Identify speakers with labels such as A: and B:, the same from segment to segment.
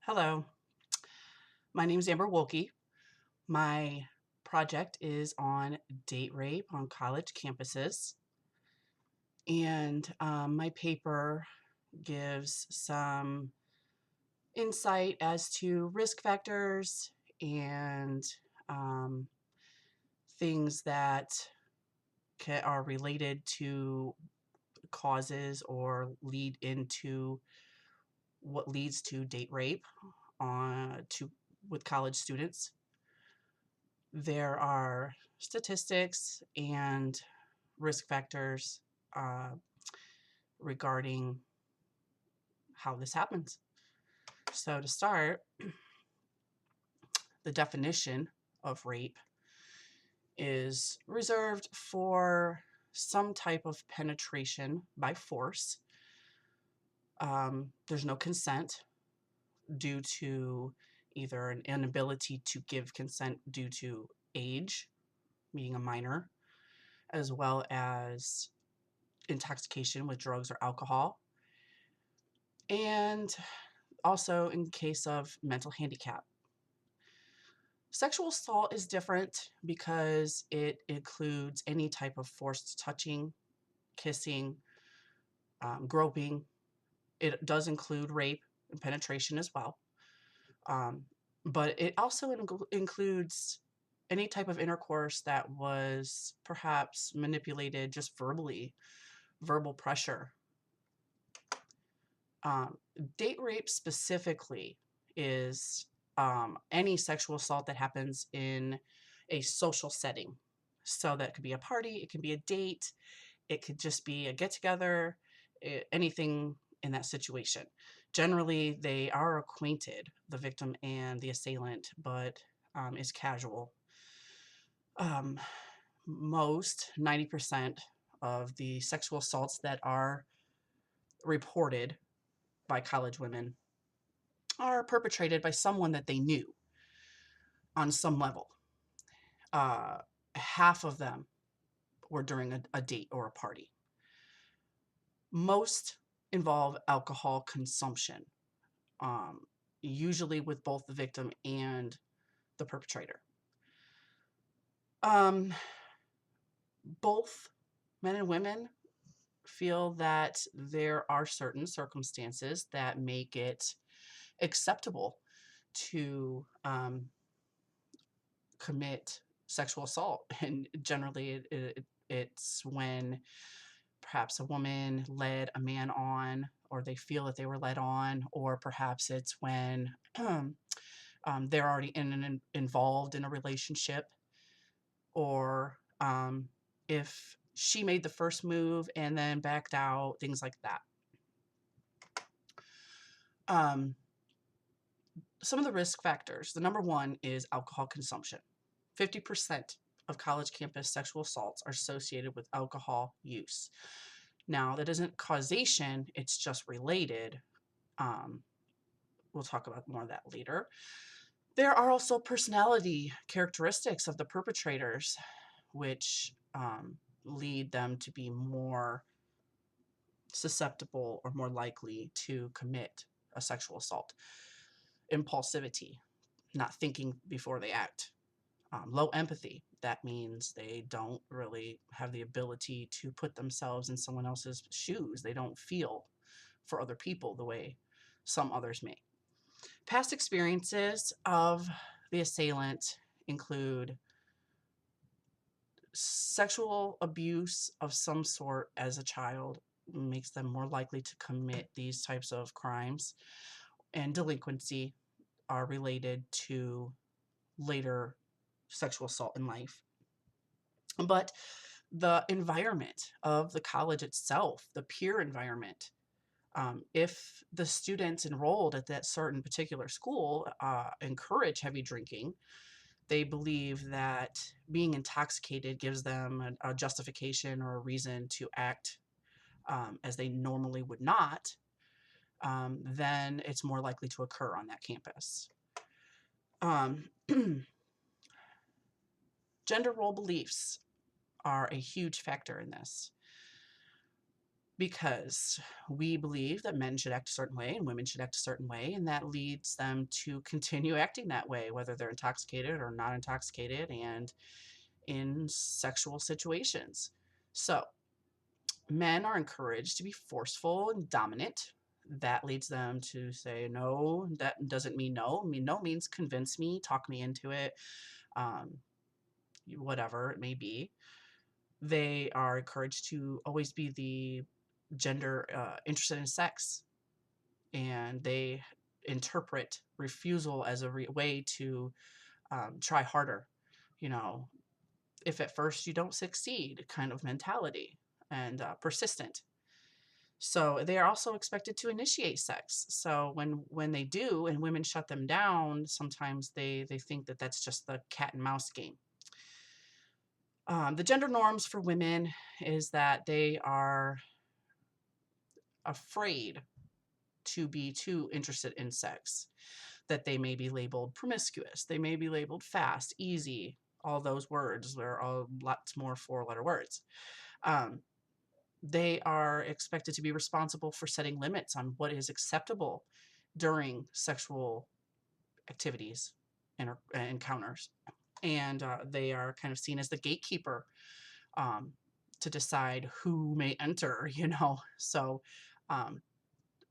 A: Hello, my name is Amber Wolke. My project is on date rape on college campuses, and my paper gives some insight as to risk factors and um, things that are related to causes or lead into what leads to date rape with college students. There are statistics and risk factors uh, regarding how this happens. So, to start, the definition of rape is reserved for some type of penetration by force. There's no consent due to either an inability to give consent due to age, being a minor, as well as intoxication with drugs or alcohol, and also in case of mental handicap. Sexual assault is different because it includes any type of forced touching, kissing, groping. It does include rape and penetration as well. Um, but it also includes any type of intercourse that was perhaps manipulated just verbally, verbal pressure. Um, Date rape specifically is any sexual assault that happens in a social setting. So that could be a party, it could be a date, it could just be a get together, anything in that situation. Generally, they are acquainted, the victim and the assailant, but it's casual. Um, Most 90% of the sexual assaults that are reported by college women are perpetrated by someone that they knew on some level. Uh, Half of them were during a date or a party. Most involve alcohol consumption, um, usually with both the victim and the perpetrator. Um, Both men and women feel that there are certain circumstances that make it acceptable to commit sexual assault. And generally, it's when perhaps a woman led a man on, or they feel that they were led on, or perhaps it's when they're already involved in a relationship, or if she made the first move and then backed out, things like that. Um, some of the risk factors. The number one is alcohol consumption. 50% of college campus sexual assaults are associated with alcohol use. Now, that isn't causation, it's just related. Um, we'll talk about more of that later. There are also personality characteristics of the perpetrators, which lead them to be more susceptible or more likely to commit a sexual assault. Impulsivity, not thinking before they act. Low empathy, that means they don't really have the ability to put themselves in someone else's shoes. They don't feel for other people the way some others may. Past experiences of the assailant include sexual abuse of some sort as a child, makes them more likely to commit these types of crimes, and delinquency are related to later sexual assault in life. But the environment of the college itself, the peer environment, if the students enrolled at that certain particular school encourage heavy drinking, they believe that being intoxicated gives them a justification or a reason to act as they normally would not, then it's more likely to occur on that campus. Um, Gender role beliefs are a huge factor in this. because we believe that men should act a certain way and women should act a certain way, and that leads them to continue acting that way, whether they're intoxicated or not intoxicated, and in sexual situations. So, men are encouraged to be forceful and dominant. That leads them to say, no, that doesn't mean no. I mean, no means convince me, talk me into it, um, whatever it may be. They are encouraged to always be the gender interested in sex, and they interpret refusal as a way to try harder. You know, if at first you don't succeed, kind of mentality, and persistent. So they are also expected to initiate sex. So when they do, and women shut them down, sometimes they think that that's just the cat and mouse game. The gender norms for women is that they are afraid to be too interested in sex, that they may be labeled promiscuous, they may be labeled fast, easy, all those words. There are lots more four-letter words. Um, they are expected to be responsible for setting limits on what is acceptable during sexual activities and encounters. And they are kind of seen as the gatekeeper, um, to decide who may enter, you know. So um,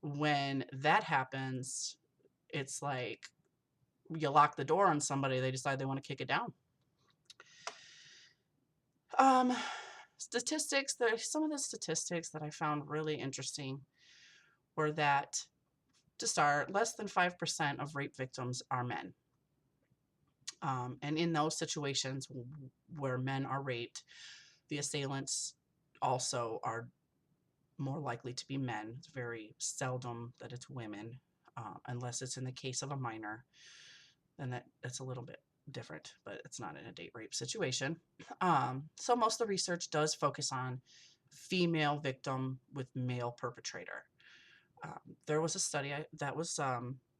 A: when that happens, it's like you lock the door on somebody, they decide they want to kick it down. Um, statistics, there's some of the statistics that I found really interesting were that, to start, less than 5% of rape victims are men. And in those situations where men are raped, the assailants also are more likely to be men. It's very seldom that it's women, unless it's in the case of a minor. Then that's a little bit different, but it's not in a date rape situation. So most of the research does focus on female victim with male perpetrator. There was a study that was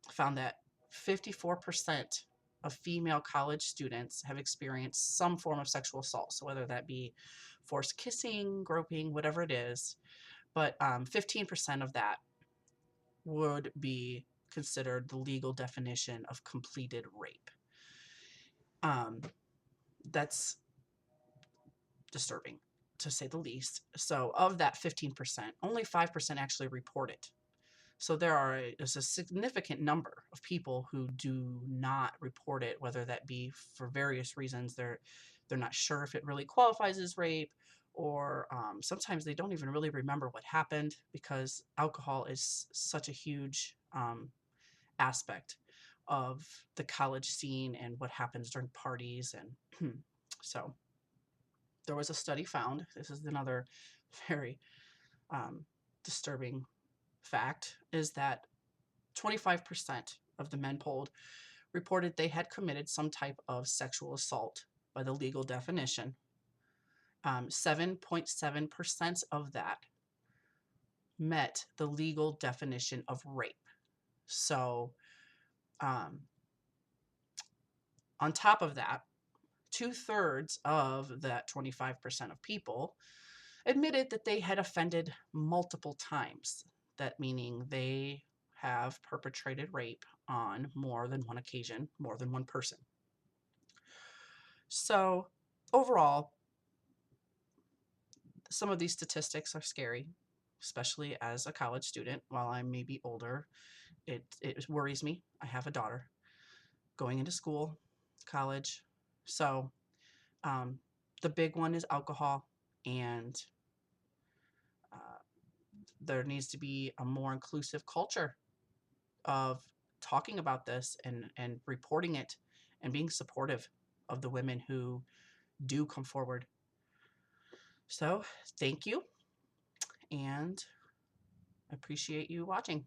A: found that 54% of female college students have experienced some form of sexual assault. So whether that be forced kissing, groping, whatever it is, but 15% of that would be considered the legal definition of completed rape. That's disturbing, to say the least. So of that 15%, only 5% actually report it. So there's a significant number of people who do not report it, whether that be for various reasons. They're not sure if it really qualifies as rape, or sometimes they don't even really remember what happened, because alcohol is such a huge aspect of the college scene and what happens during parties. And so there was a study found, this is another very disturbing fact, is that 25% of the men polled reported they had committed some type of sexual assault by the legal definition. 7.7% of that met the legal definition of rape. So on top of that, 2/3 of that 25% of people admitted that they had offended multiple times. That meaning they have perpetrated rape on more than one occasion, more than one person. So overall, some of these statistics are scary, especially as a college student. While I may be older, it worries me. I have a daughter going into school, college. So the big one is alcohol, and there needs to be a more inclusive culture of talking about this and reporting it and being supportive of the women who do come forward. So thank you, and appreciate you watching.